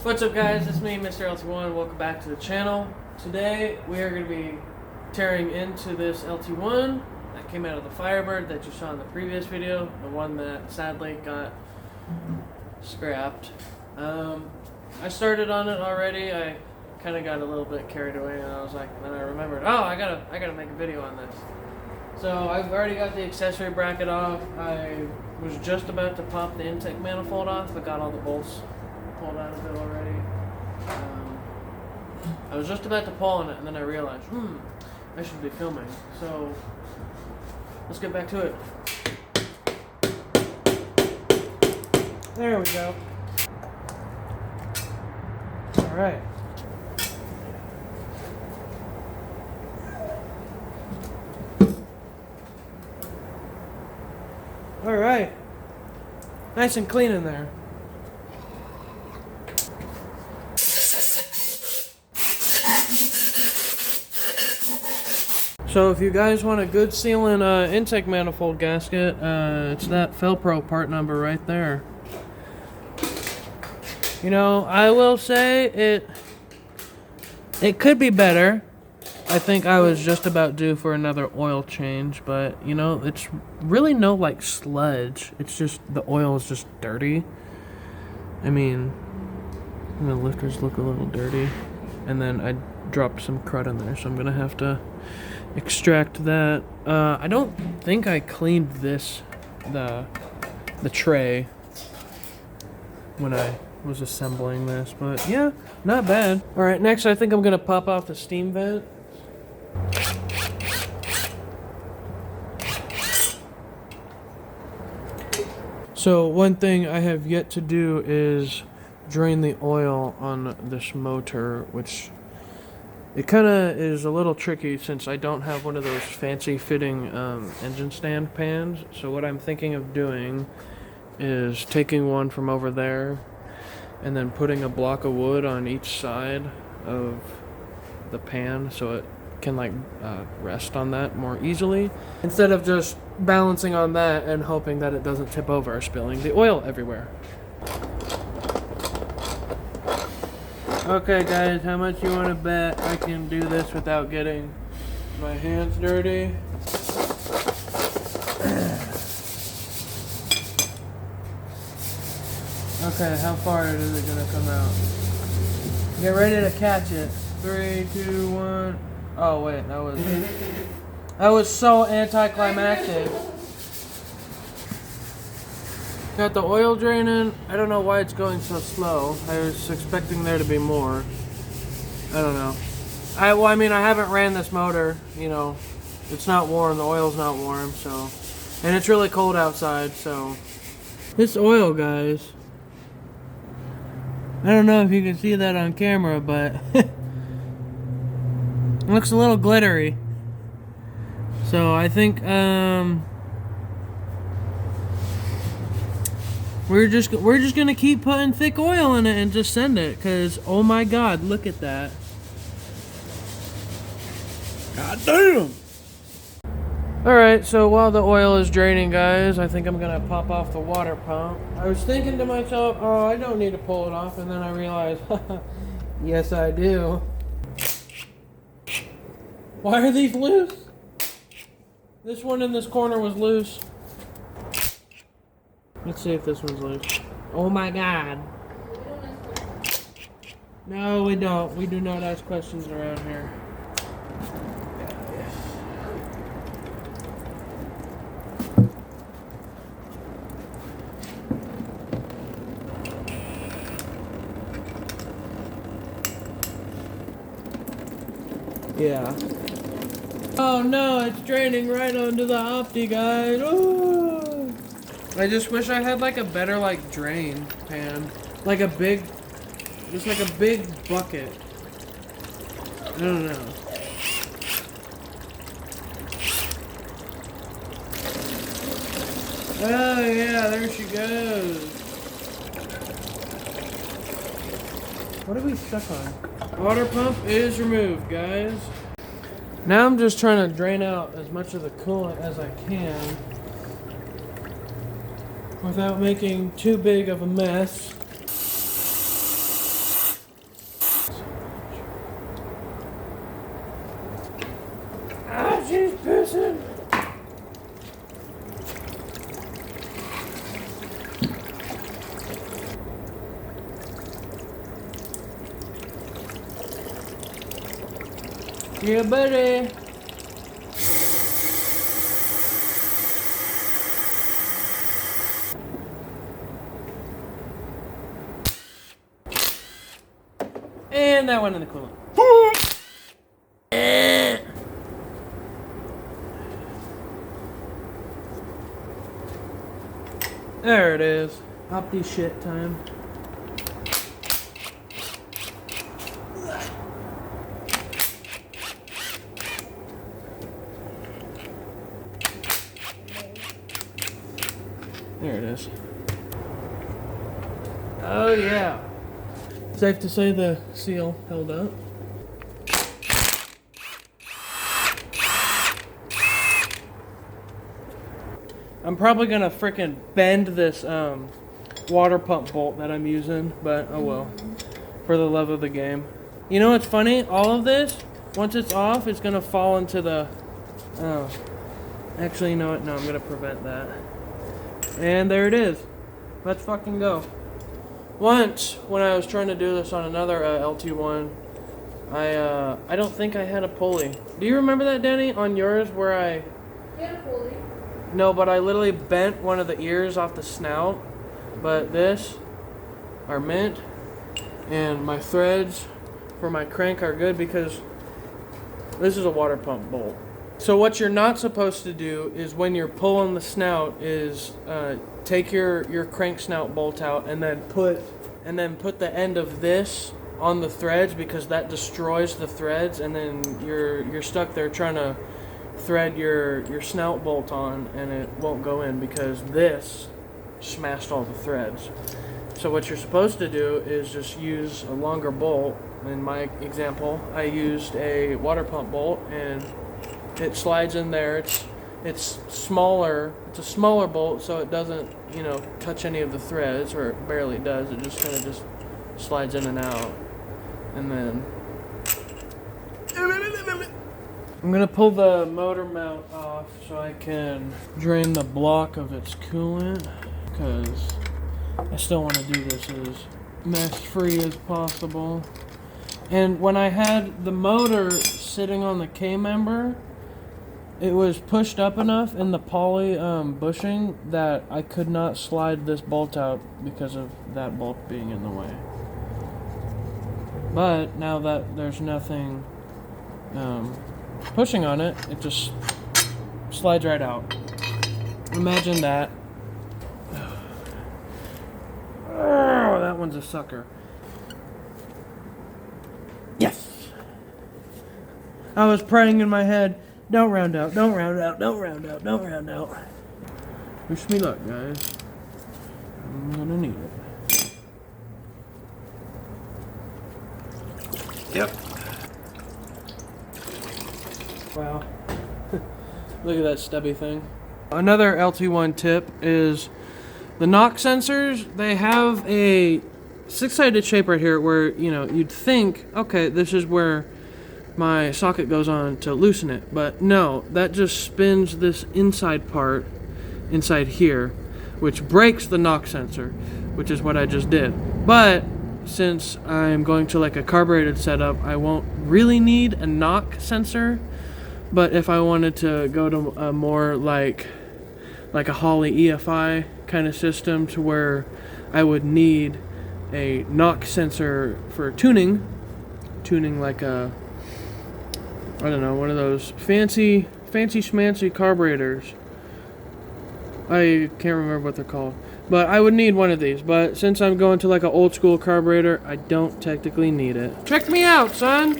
What's up guys, it's me, Mr. LT1. Welcome back to the channel. Today we are going to be tearing into this LT1 that came out of the Firebird that you saw in the previous video, the one that sadly got scrapped. I started on it already. I kind of got a little bit carried away and I was like, then I remembered, oh, I gotta make a video on this. So I've already got the accessory bracket off. I was just about to pop the intake manifold off. I got all the bolts pulled out of it already. I was just about to pull on it and then I realized, I should be filming. So let's get back to it. There we go. All right. All right. Nice and clean in there. So if you guys want a good sealing intake manifold gasket, it's that Felpro part number right there. You know, I will say it could be better. I think I was just about due for another oil change, but you know, it's really no like sludge. It's just the oil is just dirty. I mean, the lifters look a little dirty, and then I dropped some crud in there, so I'm gonna have to extract that. I don't think I cleaned the tray when I was assembling this, but yeah, not bad. All right, next I think I'm gonna pop off the steam vent. So one thing I have yet to do is drain the oil on this motor, which it kind of is a little tricky since I don't have one of those fancy fitting engine stand pans. So what I'm thinking of doing is taking one from over there and then putting a block of wood on each side of the pan so it can like rest on that more easily, instead of just balancing on that and hoping that it doesn't tip over or spilling the oil everywhere. Okay guys, how much you want to bet I can do this without getting my hands dirty? Okay, how far is it gonna come out? Get ready to catch it. 3, 2, 1. Oh wait, that was so anticlimactic. Got the oil draining. I don't know why it's going so slow. I was expecting there to be more. I don't know. I mean, I haven't ran this motor. You know, it's not warm. The oil's not warm. So, and it's really cold outside. So, this oil, guys. I don't know if you can see that on camera, but it looks a little glittery. So I think we're just gonna keep putting thick oil in it and just send it, cause oh my God, look at that! God damn! All right, so while the oil is draining, guys, I think I'm gonna pop off the water pump. I was thinking to myself, oh, I don't need to pull it off, and then I realized, yes, I do. Why are these loose? This one in this corner was loose. Let's see if this one's loose. Oh my God. No, we don't. We do not ask questions around here. Yeah. Oh no, it's draining right onto the Opti, guys. Oh. I just wish I had like a better like drain pan. Like a big, just like a big bucket. I don't know. Oh yeah, there she goes. What are we stuck on? Water pump is removed, guys. Now I'm just trying to drain out as much of the coolant as I can without making too big of a mess. Yeah, buddy. And that went in the coolant. There it is. Opti shit time. There it is. Oh yeah. Safe to say the seal held up. I'm probably gonna frickin' bend this water pump bolt that I'm using, but oh well. For the love of the game. You know what's funny? All of this, once it's off, it's gonna fall into the... Oh. Actually, you know what? No, I'm gonna prevent that. And there it is. Let's fucking go. Once, when I was trying to do this on another LT1, I don't think I had a pulley. Do you remember that, Danny? On yours, where I... You had a pulley. No, but I literally bent one of the ears off the snout. But this are mint, and my threads for my crank are good because this is a water pump bolt. So what you're not supposed to do is when you're pulling the snout is take your crank snout bolt out and then put the end of this on the threads, because that destroys the threads, and then you're stuck there trying to thread your snout bolt on and it won't go in because this smashed all the threads. So what you're supposed to do is just use a longer bolt. In my example, I used a water pump bolt and it slides in there. It's smaller. It's a smaller bolt, so it doesn't, touch any of the threads, or it barely does. It just kind of just slides in and out. And then I'm gonna pull the motor mount off so I can drain the block of its coolant, because I still want to do this as mess-free as possible. And when I had the motor sitting on the K-member, it was pushed up enough in the poly bushing that I could not slide this bolt out because of that bolt being in the way. But now that there's nothing pushing on it, it just slides right out. Imagine that. Oh, that one's a sucker. Yes! I was praying in my head, don't round out, don't round out, don't round out, don't round out. Wish me luck, guys. I'm gonna need it. Yep. Wow. Look at that stubby thing. Another LT1 tip is the knock sensors. They have a six-sided shape right here where, you'd think, okay, this is where my socket goes on to loosen it. But no, that just spins this inside part inside here, which breaks the knock sensor, which is what I just did. But since I'm going to like a carbureted setup, I won't really need a knock sensor. But if I wanted to go to a more like a Holley EFI kind of system, to where I would need a knock sensor for tuning like a, I don't know, one of those fancy schmancy carburetors. I can't remember what they're called, but I would need one of these. But since I'm going to like an old school carburetor, I don't technically need it. Check me out, son.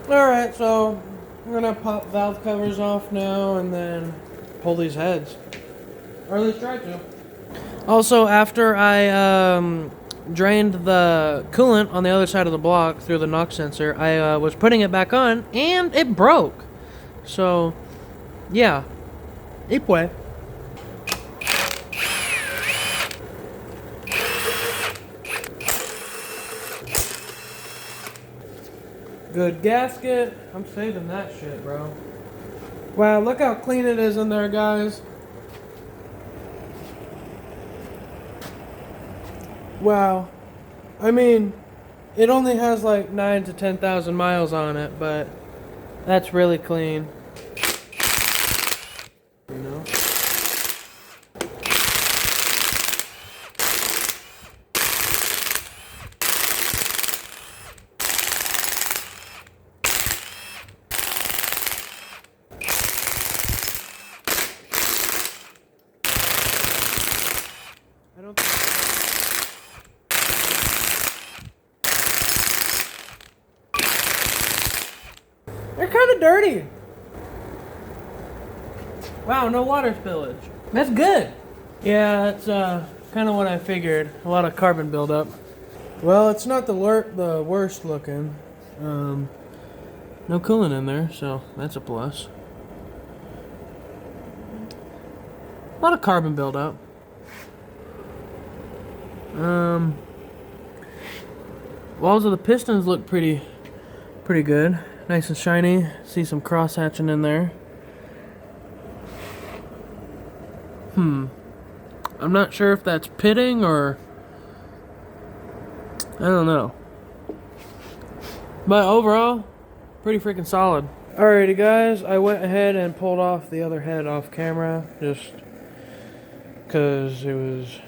Alright, so I'm gonna pop valve covers off now and then pull these heads. Or at least try to. Also, after I drained the coolant on the other side of the block through the knock sensor, I was putting it back on and it broke. So, yeah. It way. Good gasket. I'm saving that shit, bro. Wow, look how clean it is in there, guys. Wow. I mean, it only has like 9,000 to 10,000 miles on it, but That's really clean. You know? I don't They're kind of dirty. Wow, no water spillage. That's good. Yeah, that's kind of what I figured. A lot of carbon buildup. Well, it's not the worst looking. No coolant in there, so that's a plus. A lot of carbon buildup. Walls of the pistons look pretty good. Nice and shiny. See some cross hatching in there. I'm not sure if that's pitting or I don't know. But overall, pretty freaking solid. Alrighty guys, I went ahead and pulled off the other head off camera just because it was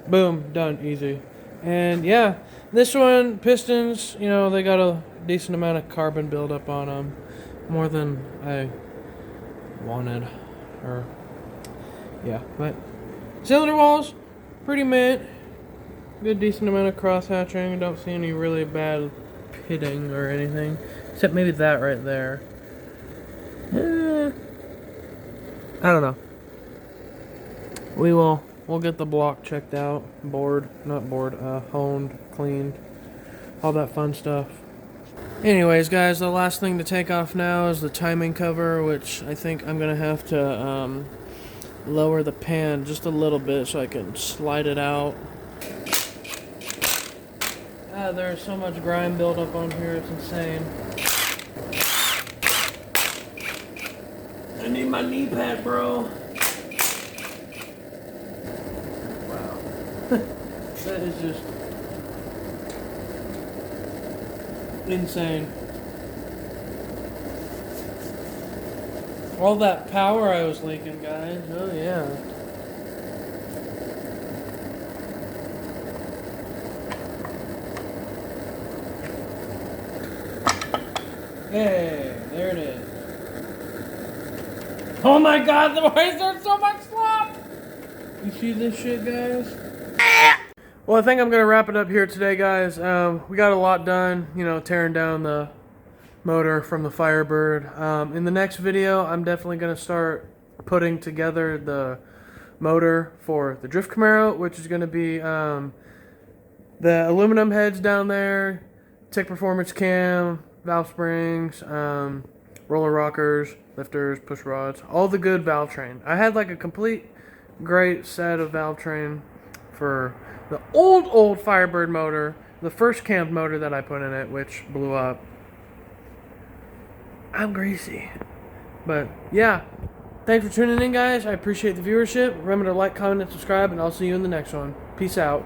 boom, done, easy. And yeah, this one, pistons, you know, they got a decent amount of carbon buildup on them. More than I wanted. Or, yeah, but cylinder walls, pretty mint. Good decent amount of cross hatching. Don't see any really bad pitting or anything. Except maybe that right there. I don't know. We'll get the block checked out. Honed, cleaned. All that fun stuff. Anyways, guys, the last thing to take off now is the timing cover, which I think I'm going to have to lower the pan just a little bit so I can slide it out. There's so much grime buildup on here, it's insane. I need my knee pad, bro. Wow. That is just insane. All that power I was leaking, guys. Oh, yeah. Hey, there it is. Oh my god, why is there so much slop? You see this shit, guys? Well, I think I'm going to wrap it up here today, guys. We got a lot done, you know, tearing down the motor from the Firebird. In the next video, I'm definitely going to start putting together the motor for the Drift Camaro, which is going to be the aluminum heads down there, Tech Performance cam, valve springs, roller rockers, lifters, push rods, all the good valve train. I had like a complete great set of valve train for the old Firebird motor, the first camp motor that I put in it, which blew up. I'm greasy. But yeah, thanks for tuning in, guys. I appreciate the viewership. Remember to like, comment, and subscribe, and I'll see you in the next one. Peace out.